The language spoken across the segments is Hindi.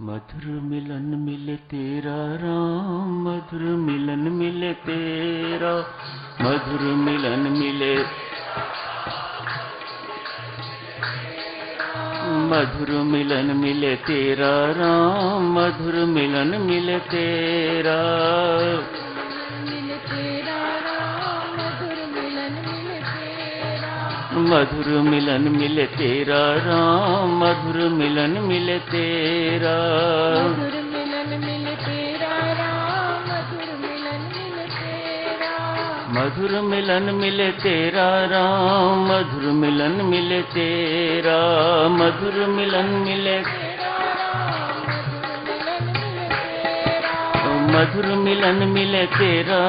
मधुर मिलन मिले तेरा राम, मधुर मिलन मिले तेरा, मधुर मिलन मिले, मधुर मिलन मिले तेरा राम, मधुर मिलन मिले तेरा, मधुर मिलन मिले तेरा राम, मधुर मिलन मिले तेरा, मधुर मिलन मिले तेरा राम, मधुर मिलन मिले तेरा, मधुर मिलन मिले तेरा, मधुर मिलन मिले, मधुर मिलन मिले तेरा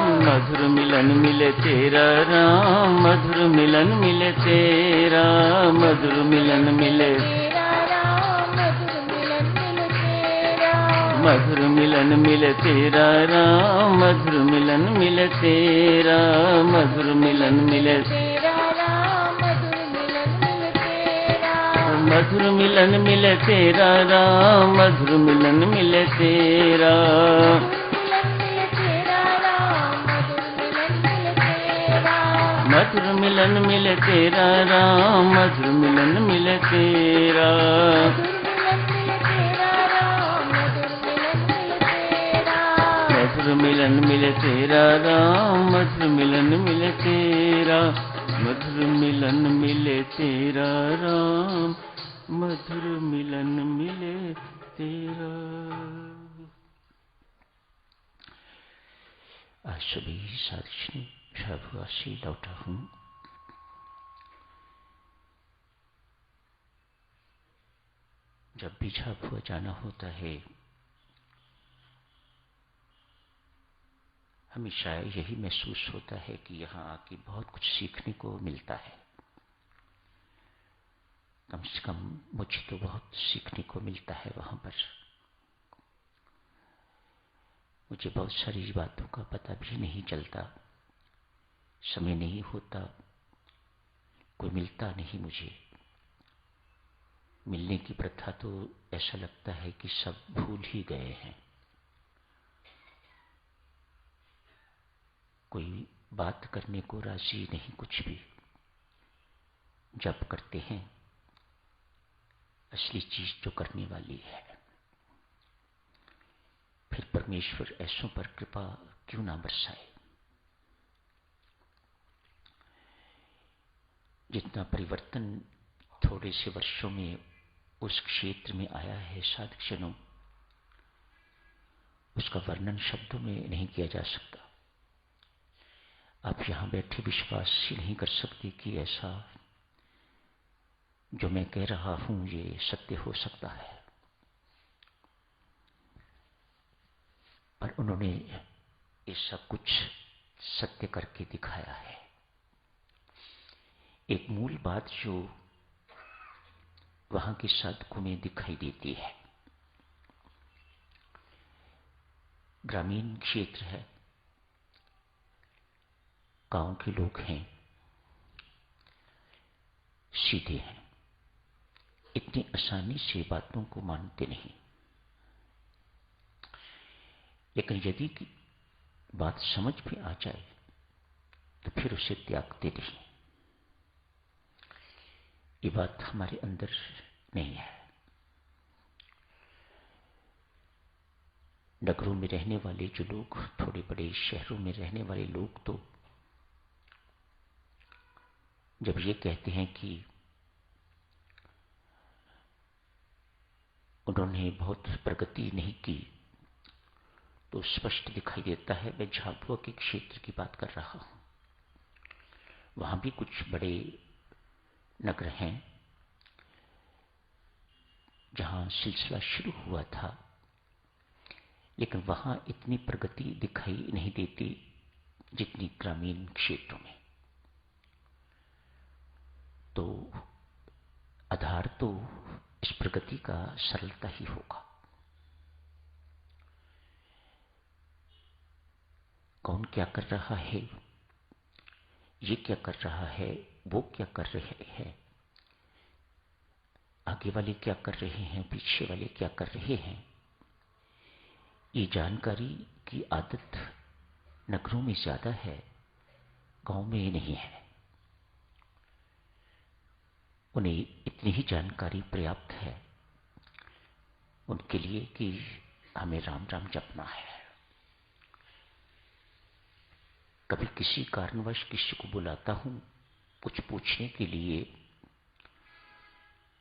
राम, मधुर मिलन मिले तेरा, मधुर मिलन मिले तेरा राम, मधुर मिलन मिले तेरा, मधुर मिलन मिले, मधुर मिलन मिले तेरा राम, मधुर मिलन मिले तेरा, मधुर मिलन मिले, मधुर मिलन मिले तेरा राम, मधुर मिलन मिले तेरा, मधुर मिलन मिले तेरा राम, मधुर मिलन मिले तेरा, मधुर मिलन मिले तेरा राम, मधुर मिलन मिले तेरा, मधुर मिलन मिले तेरा राम, मधुर मिलन मिले तेरा। आज सभी साधु शाहबुआ से लौटा हूं। जब भी झाबुआ जाना होता है, हमेशा यही महसूस होता है कि यहाँ आके बहुत कुछ सीखने को मिलता है। कम से कम मुझे तो बहुत सीखने को मिलता है वहां पर। मुझे बहुत सारी बातों का पता भी नहीं चलता, समय नहीं होता, कोई मिलता नहीं मुझे। मिलने की प्रथा तो ऐसा लगता है कि सब भूल ही गए हैं। कोई बात करने को राजी नहीं, कुछ भी। जब करते हैं असली चीज जो करने वाली है। फिर परमेश्वर ऐसों पर कृपा क्यों ना बरसाए। जितना परिवर्तन थोड़े से वर्षों में उस क्षेत्र में आया है साधुजनों, उसका वर्णन शब्दों में नहीं किया जा सकता। आप यहां बैठे विश्वास ही नहीं कर सकते कि ऐसा जो मैं कह रहा हूं ये सत्य हो सकता है। पर उन्होंने ये सब कुछ सत्य करके दिखाया है। एक मूल बात जो वहां के साधकों में दिखाई देती है, ग्रामीण क्षेत्र है, गांव के लोग हैं, सीधे हैं, इतनी आसानी से बातों को मानते नहीं। लेकिन यदि की बात समझ में आ जाए तो फिर उसे त्यागते नहीं। ये बात हमारे अंदर नहीं है। नगरों में रहने वाले जो लोग, थोड़े बड़े शहरों में रहने वाले लोग तो जब ये कहते हैं कि उन्होंने बहुत प्रगति नहीं की, तो स्पष्ट दिखाई देता है मैं झाबुआ के क्षेत्र की बात कर रहा हूं। वहां भी कुछ बड़े नगर हैं जहां सिलसिला शुरू हुआ था, लेकिन वहां इतनी प्रगति दिखाई नहीं देती जितनी ग्रामीण क्षेत्रों में। तो आधार तो इस प्रगति का सरलता ही होगा। कौन क्या कर रहा है ये क्या कर रहा है, वो क्या कर रहे हैं, आगे वाले क्या कर रहे हैं, पीछे वाले क्या कर रहे हैं, ये जानकारी की आदत नगरों में ज्यादा है, गांव में ये नहीं है। उन्हें इतनी ही जानकारी पर्याप्त है उनके लिए कि हमें राम राम जपना है। कभी किसी कारणवश किसी को बुलाता हूं कुछ पूछने के लिए,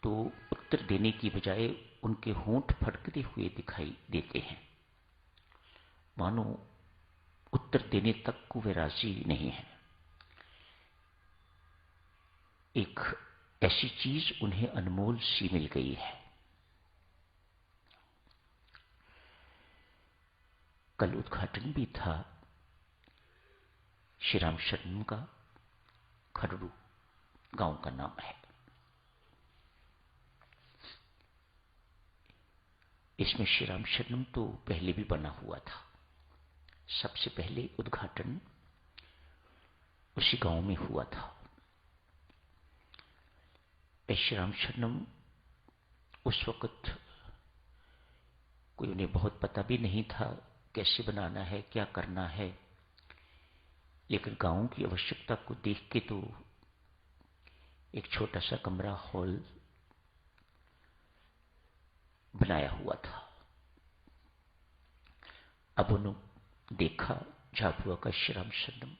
तो उत्तर देने की बजाय उनके होंठ फड़कते हुए दिखाई देते हैं, मानो उत्तर देने तक को वे राजी नहीं है। एक ऐसी चीज उन्हें अनमोल सी मिल गई है। कल उद्घाटन भी था श्री राम शरणम का, खरड़ू गांव का नाम है। इसमें श्री राम शरणम तो पहले भी बना हुआ था। सबसे पहले उद्घाटन उसी गांव में हुआ था। श्री राम शरणम उस वक्त कोई उन्हें बहुत पता भी नहीं था कैसे बनाना है, क्या करना है, लेकिन गांव की आवश्यकता को देख के तो एक छोटा सा कमरा हॉल बनाया हुआ था। अब उन्होंने देखा झाबुआ का श्री राम शरणम,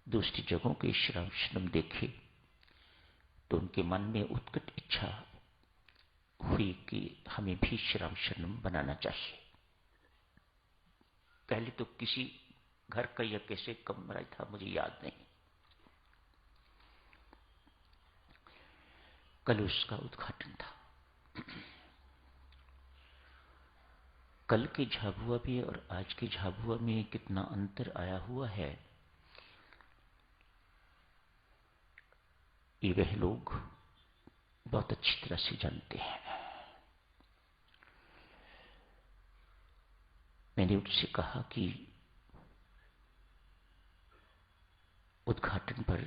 दूसरी जगहों के श्री राम शरणम देखे तो उनके मन में उत्कट इच्छा हुई कि हमें भी श्री राम शरणम बनाना चाहिए। पहले तो किसी घर का या कैसे कमरा था मुझे याद नहीं। कल उसका उद्घाटन था। कल के झाबुआ में और आज के झाबुआ में कितना अंतर आया हुआ है, ये वह लोग बहुत अच्छी तरह से जानते हैं। मैंने उनसे कहा कि उद्घाटन पर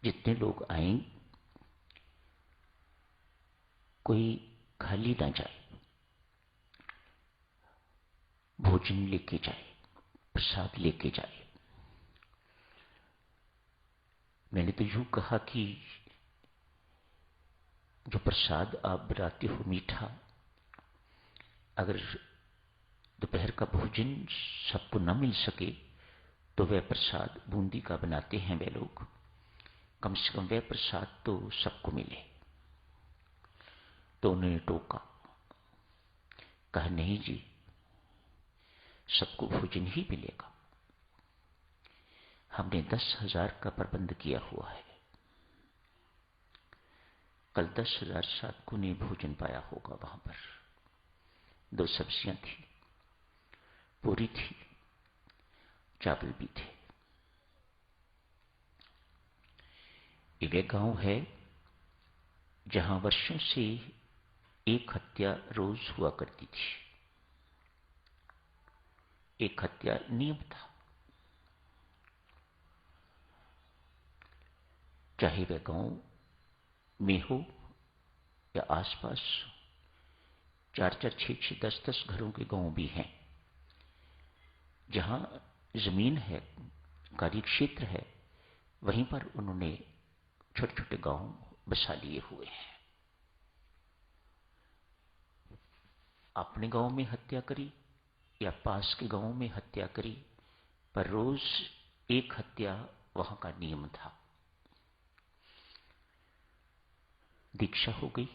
जितने लोग आए कोई खाली ना जाए, भोजन लेके जाए, प्रसाद लेके जाए। मैंने तो यूं कहा कि जो प्रसाद आप बनाते हो मीठा, अगर दोपहर का भोजन सबको न मिल सके तो वह प्रसाद बूंदी का बनाते हैं वे लोग, कम से कम वह प्रसाद तो सबको मिले। तो उन्होंने टोका, कहा नहीं जी, सबको भोजन ही मिलेगा, हमने 10,000 का प्रबंध किया हुआ है। कल 10,000 साधकों ने भोजन पाया होगा। वहां पर 2 सब्जियां थी, पूरी थी, चावल भी थे। ये गांव है जहां वर्षों से एक हत्या रोज हुआ करती थी। एक हत्या नियम था, चाहे वह गांव में हो या आसपास। 4-4, 6-6, 10-10 घरों के गांव भी हैं जहां जमीन है, कार्य क्षेत्र है, वहीं पर उन्होंने छोटे छोटे गांव बसा लिए हुए हैं। अपने गांव में हत्या करी या पास के गांव में हत्या करी, पर रोज एक हत्या वहां का नियम था। दीक्षा हो गई,